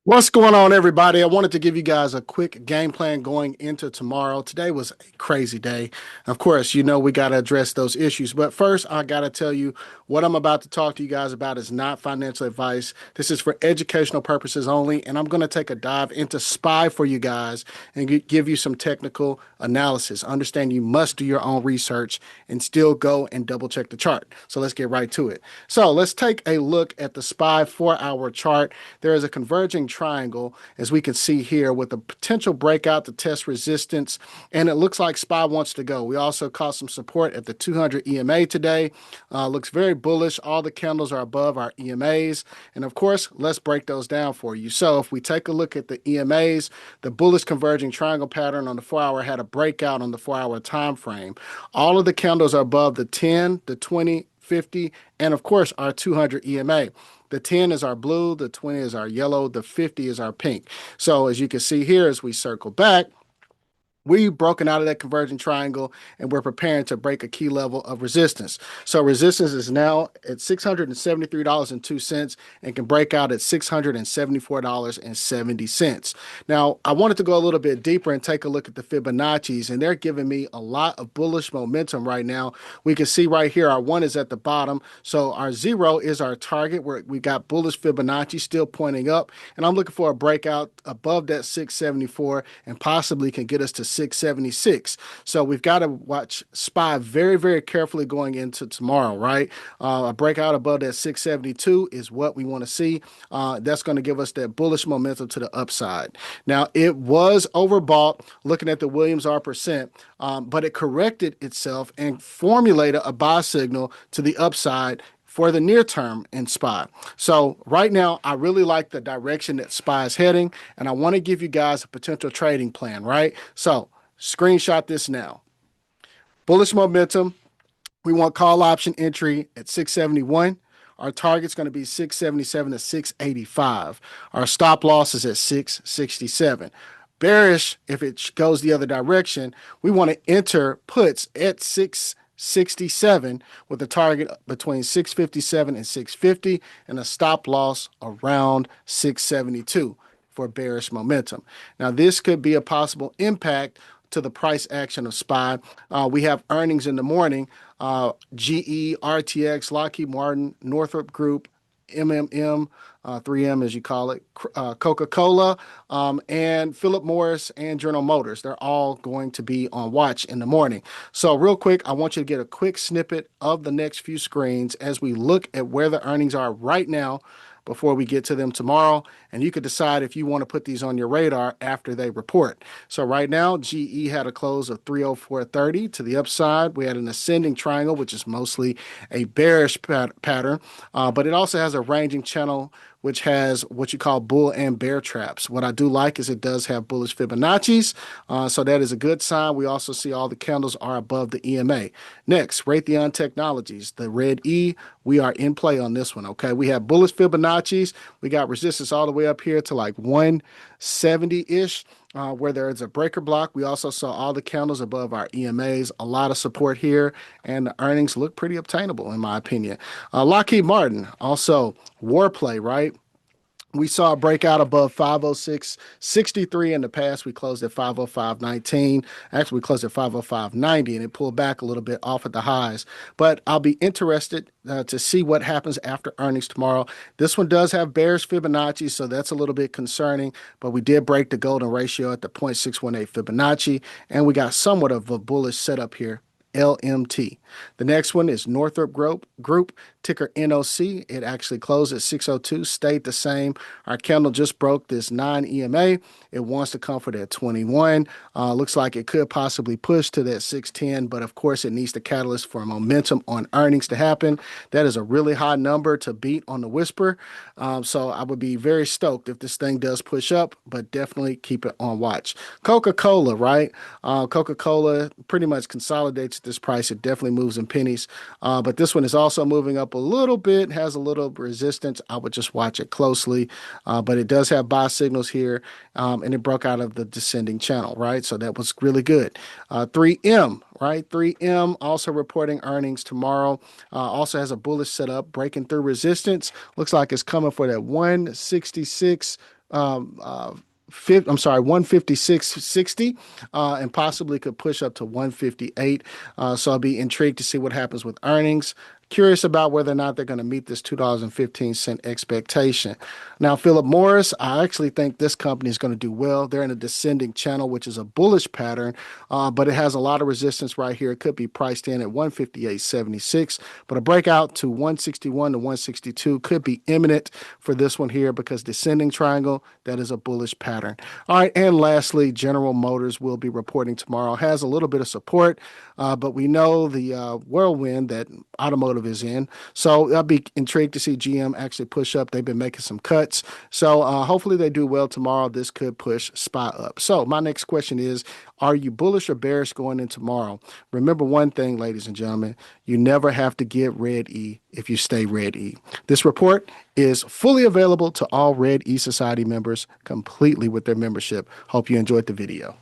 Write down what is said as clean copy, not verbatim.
What's going on, everybody? I wanted to give you guys a quick game plan going into tomorrow. Today was a crazy day. Of course, we got to address those issues. But first, I got to tell you what I'm about to talk to you guys about is not financial advice. This is for educational purposes only. And I'm going to take a dive into SPY for you guys and give you some technical analysis. Understand you must do your own research and still go and double check the chart. So let's get right to it. So let's take a look at the SPY 4-hour chart. There is a converging triangle, as we can see here, with a potential breakout to test resistance, and it looks like SPY wants to go. We also caught some support at the 200 EMA today. Looks very bullish. All the candles are above our EMAs, and of course, let's break those down for you. So if we take a look at the EMAs, the bullish converging triangle pattern on the 4-hour had a breakout on the 4-hour time frame. All of the candles are above the 10, the 20, 50, and of course our 200 EMA. The 10 is our blue, the 20 is our yellow, the 50 is our pink. So as you can see here, as we circle back, we've broken out of that converging triangle and we're preparing to break a key level of resistance. So resistance is now at $673.02 and can break out at $674.70. Now, I wanted to go a little bit deeper and take a look at the Fibonacci's, and they're giving me a lot of bullish momentum right now. We can see right here, our 1 is at the bottom. So our 0 is our target where we got bullish Fibonacci still pointing up. And I'm looking for a breakout above that 674 and possibly can get us to 676. So we've got to watch SPY very, very carefully going into tomorrow, right? A breakout above that 672 is what we want to see. That's going to give us that bullish momentum to the upside. Now, it was overbought looking at the Williams R percent, but it corrected itself and formulated a buy signal to the upside for the near term in SPY. So right now, I really like the direction that SPY is heading, and I want to give you guys a potential trading plan, right? So screenshot this now. Bullish momentum. We want call option entry at 671. Our target's going to be 677 to 685. Our stop loss is at 667. Bearish, if it goes the other direction, we want to enter puts at 667 with a target between 657 and 650 and a stop loss around 672 for bearish momentum. Now, this could be a possible impact to the price action of SPY. We have earnings in the morning. GE, RTX, Lockheed Martin, Northrop Group, MMM, 3M as you call it, Coca-Cola, and Philip Morris and General Motors. They're all going to be on watch in the morning. So real quick, I want you to get a quick snippet of the next few screens as we look at where the earnings are right now before we get to them tomorrow. And you could decide if you want to put these on your radar after they report. So right now, GE had a close of 304.30 to the upside. We had an ascending triangle, which is mostly a bearish pattern, but it also has a ranging channel which has what you call bull and bear traps. What I do like is it does have bullish Fibonacci's, so that is a good sign. We also see all the candles are above the EMA. Next, Raytheon Technologies, the RED-E, we are in play on this one, okay? We have bullish Fibonacci's. We got resistance all the way up here to like 170-ish. Where there is a breaker block. We also saw all the candles above our EMAs, a lot of support here, and the earnings look pretty obtainable in my opinion. Lockheed Martin, also war play, right? We saw a breakout above 506.63 in the past. We closed at 505.19. Actually, we closed at 505.90, and it pulled back a little bit off at the highs. But I'll be interested to see what happens after earnings tomorrow. This one does have bearish Fibonacci, so that's a little bit concerning. But we did break the golden ratio at the 0.618 Fibonacci, and we got somewhat of a bullish setup here. LMT. The next one is Northrop Group, ticker NOC. It actually closed at 602, stayed the same. Our candle just broke this 9 EMA. It wants to come for that 21. Looks like it could possibly push to that 610, but of course it needs the catalyst for momentum on earnings to happen. That is a really high number to beat on the whisper. So I would be very stoked if this thing does push up, but definitely keep it on watch. Coca-Cola, right? Coca-Cola pretty much consolidates this price. It definitely moves in pennies, but this one is also moving up a little bit, has a little resistance. I would just watch it closely, but it does have buy signals here, and it broke out of the descending channel, right? So that was really good. 3M, right? 3M also reporting earnings tomorrow. Also has a bullish setup, breaking through resistance. Looks like it's coming for that 166 I'm sorry, 156.60, and possibly could push up to 158. So I'll be intrigued to see what happens with earnings. Curious about whether or not they're going to meet this $2.15 expectation. Now, Philip Morris, I actually think this company is going to do well. They're in a descending channel, which is a bullish pattern, but it has a lot of resistance right here. It could be priced in at 158.76, but a breakout to 161 to 162 could be imminent for this one here because descending triangle, that is a bullish pattern. All right, and lastly, General Motors will be reporting tomorrow. Has a little bit of support, but we know the whirlwind that automotive is in. So I'll be intrigued to see GM actually push up. They've been making some cuts. So hopefully they do well tomorrow. This could push SPY up. So my next question is, are you bullish or bearish going in tomorrow? Remember one thing, ladies and gentlemen, you never have to get RED-E if you stay RED-E. This report is fully available to all RED-E Society members completely with their membership. Hope you enjoyed the video.